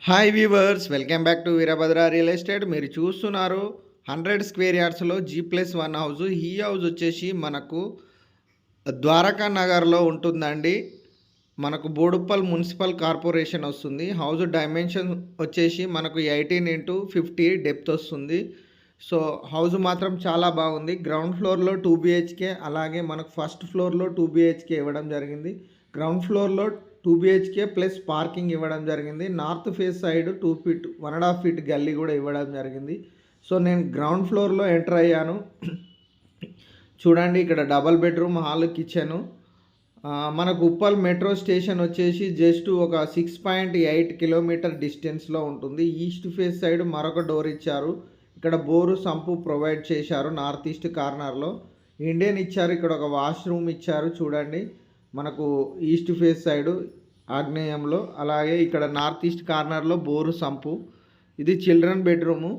Hi weavers, welcome back to Veerabhadra real estate. మీరు చూస్తున్నారు 100 square యార్డ్స్లో G+1 house. ఈ house వచ్చేసి మనకు ద్వారకా నగర్లో ఉంటుందండి. మనకు బోడుప్పల్ మున్సిపల్ కార్పొరేషన్ వస్తుంది. హౌస్ డైమెన్షన్ వచ్చేసి మనకు 18x50 డెప్త్ వస్తుంది. సో హౌస్ మాత్రం చాలా బాగుంది. గ్రౌండ్ ఫ్లోర్లో 2 BHK, అలాగే మనకు ఫస్ట్ ఫ్లోర్లో 2 BHK ఇవ్వడం జరిగింది. గ్రౌండ్ ఫ్లోర్లో 2 BHK ప్లస్ పార్కింగ్ ఇవ్వడం జరిగింది. North face side 2 feet 1.5 feet గల్లీ కూడా ఇవ్వడం జరిగింది. సో నేను గ్రౌండ్ ఫ్లోర్లో ఎంటర్ అయ్యాను. చూడండి, ఇక్కడ డబల్ బెడ్రూమ్, హాల్, కిచెను. మనకు ఉప్పల్ మెట్రో స్టేషన్ వచ్చేసి జస్ట్ ఒక 6.8 కిలోమీటర్ డిస్టెన్స్లో ఉంటుంది. ఈస్ట్ ఫేస్ సైడ్ మరొక డోర్ ఇచ్చారు. ఇక్కడ బోరు సంపు ప్రొవైడ్ చేశారు. నార్త్ ఈస్ట్ కార్నర్లో ఇండియన్ ఇచ్చారు. ఇక్కడ ఒక వాష్రూమ్ ఇచ్చారు. చూడండి, మనకు ఈస్ట్ ఫేస్ సైడు ఆగ్నేయంలో, అలాగే ఇక్కడ నార్త్ ఈస్ట్ కార్నర్లో బోరు సంపు. ఇది చిల్డ్రన్ బెడ్రూము.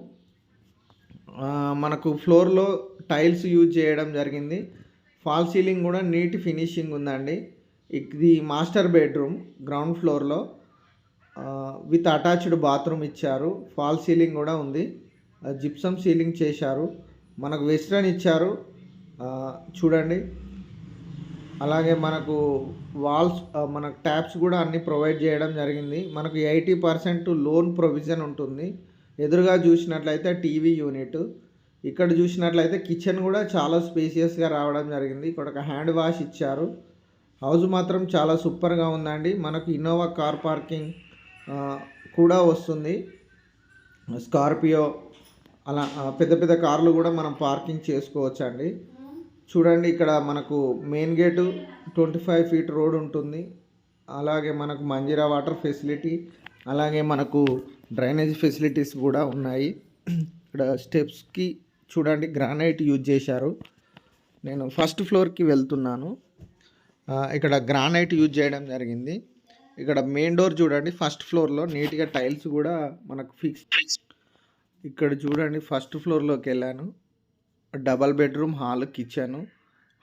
మనకు ఫ్లోర్లో టైల్స్ యూజ్ చేయడం జరిగింది. ఫాల్ సీలింగ్ కూడా నీట్ ఫినిషింగ్ ఉందండి. ఇది మాస్టర్ బెడ్రూమ్ గ్రౌండ్ ఫ్లోర్లో విత్ అటాచ్డ్ బాత్రూమ్ ఇచ్చారు. ఫాల్ సీలింగ్ కూడా ఉంది. జిప్సమ్ సీలింగ్ చేశారు. మనకు వెస్ట్రన్ ఇచ్చారు. చూడండి, అలాగే మనకు వాల్స్, మనకు ట్యాప్స్ కూడా అన్నీ ప్రొవైడ్ చేయడం జరిగింది. మనకు 80% లోన్ ప్రొవిజన్ ఉంటుంది. ఎదురుగా చూసినట్లయితే టీవీ యూనిట్, ఇక్కడ చూసినట్లయితే కిచెన్ కూడా చాలా స్పేసియస్గా రావడం జరిగింది. ఇక్కడ ఒక హ్యాండ్ వాష్ ఇచ్చారు. హౌస్ మాత్రం చాలా సూపర్గా ఉందండి. మనకు ఇన్నోవా కార్ పార్కింగ్ కూడా వస్తుంది. స్కార్పియో, అలా పెద్ద పెద్ద కార్లు కూడా మనం పార్కింగ్ చేసుకోవచ్చు అండి. చూడండి, ఇక్కడ మనకు మెయిన్ గేటు 25 ఫీట్ రోడ్ ఉంటుంది. అలాగే మనకు మంజీరా వాటర్ ఫెసిలిటీ, అలాగే మనకు డ్రైనేజ్ ఫెసిలిటీస్ కూడా ఉన్నాయి. ఇక్కడ స్టెప్స్కి చూడండి గ్రానైట్ యూజ్ చేశారు. నేను ఫస్ట్ ఫ్లోర్కి వెళ్తున్నాను. ఇక్కడ గ్రానైట్ యూజ్ చేయడం జరిగింది. ఇక్కడ మెయిన్ డోర్ చూడండి, ఫస్ట్ ఫ్లోర్లో నీట్గా టైల్స్ కూడా మనకు ఫిక్స్. ఇక్కడ చూడండి, ఫస్ట్ ఫ్లోర్లోకి వెళ్ళాను. Double bedroom, hall, kitchen.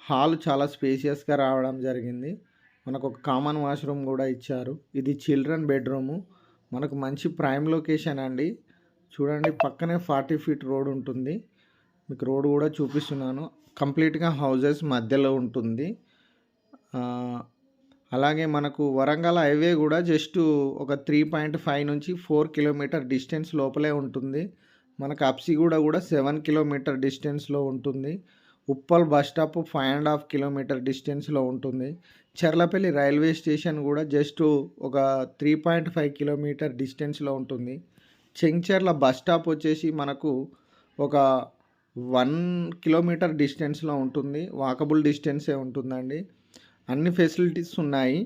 Hall చాలా స్పేషియస్గా రావడం జరిగింది. మనకు ఒక కామన్ వాష్రూమ్ కూడా ఇచ్చారు. ఇది చిల్డ్రన్ బెడ్రూము. మనకు మంచి ప్రైమ్ లొకేషన్ అండి. చూడండి, పక్కనే 40 ఫీట్ రోడ్ ఉంటుంది. మీకు రోడ్ కూడా చూపిస్తున్నాను. కంప్లీట్గా హౌజెస్ మధ్యలో ఉంటుంది. అలాగే మనకు వరంగల్ హైవే కూడా జస్ట్ ఒక 3.5 నుంచి 4 కిలోమీటర్ డిస్టెన్స్ లోపలే ఉంటుంది. మనకు అప్సిగూడ కూడా 7 కిలోమీటర్ డిస్టెన్స్లో ఉంటుంది. ఉప్పల్ బస్ స్టాప్ 5.5 కిలోమీటర్ డిస్టెన్స్లో ఉంటుంది. చెర్లపల్లి రైల్వే స్టేషన్ కూడా జస్ట్ ఒక 3.5 కిలోమీటర్ డిస్టెన్స్లో ఉంటుంది. చెంచర్ల బస్ స్టాప్ వచ్చేసి మనకు ఒక 1 కిలోమీటర్ డిస్టెన్స్లో ఉంటుంది. వాకబుల్ డిస్టెన్సే ఉంటుందండి. అన్ని ఫెసిలిటీస్ ఉన్నాయి.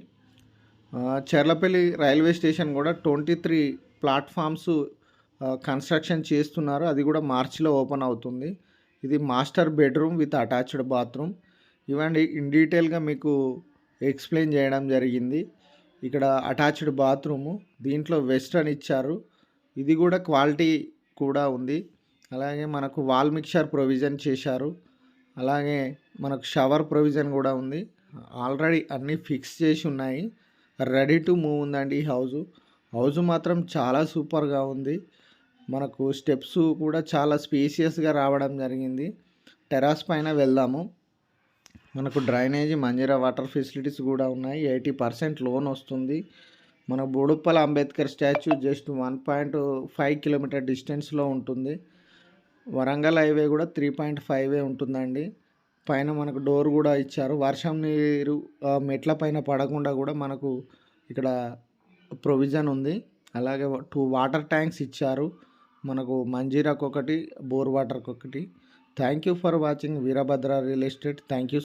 చెర్లపల్లి రైల్వే స్టేషన్ కూడా 23 ప్లాట్ఫామ్స్ కన్స్ట్రక్షన్ చేస్తున్నారు. అది కూడా మార్చిలో ఓపెన్ అవుతుంది. ఇది master bedroom with attached bathroom. ఇవన్నీ ఇన్ డీటెయిల్గా మీకు ఎక్స్ప్లెయిన్ చేయడం జరిగింది. ఇక్కడ అటాచ్డ్ బాత్రూము, దీంట్లో వెస్ట్రన్ ఇచ్చారు. ఇది కూడా క్వాలిటీ కూడా ఉంది. అలాగే మనకు వాల్ మిక్చర్ ప్రొవిజన్ చేశారు. అలాగే మనకు షవర్ ప్రొవిజన్ కూడా ఉంది. ఆల్రెడీ అన్నీ ఫిక్స్ చేసి ఉన్నాయి. రెడీ టు మూవ్ ఉందండి ఈ హౌజు మాత్రం చాలా సూపర్గా ఉంది. మనకు స్టెప్స్ కూడా చాలా స్పేసియస్గా రావడం జరిగింది. టెర్రస్ పైన వెళ్దాము. మనకు డ్రైనేజీ, మంజీరా వాటర్ ఫెసిలిటీస్ కూడా ఉన్నాయి. 80% లోన్ వస్తుంది. మన బోడుప్పల అంబేద్కర్ స్టాచ్యూ జస్ట్ 1.5 కిలోమీటర్ డిస్టెన్స్లో ఉంటుంది. వరంగల్ హైవే కూడా 3.5 ఉంటుందండి. పైన మనకు డోర్ కూడా ఇచ్చారు. వర్షం నీరు మెట్ల పైన పడకుండా కూడా మనకు ఇక్కడ ప్రొవిజన్ ఉంది. అలాగే 2 వాటర్ ట్యాంక్స్ ఇచ్చారు. మనకు మంజీరాకు ఒకటి, బోర్ వాటర్కి ఒకటి. Thank you for watching Veerabhadra real estate. Thank you.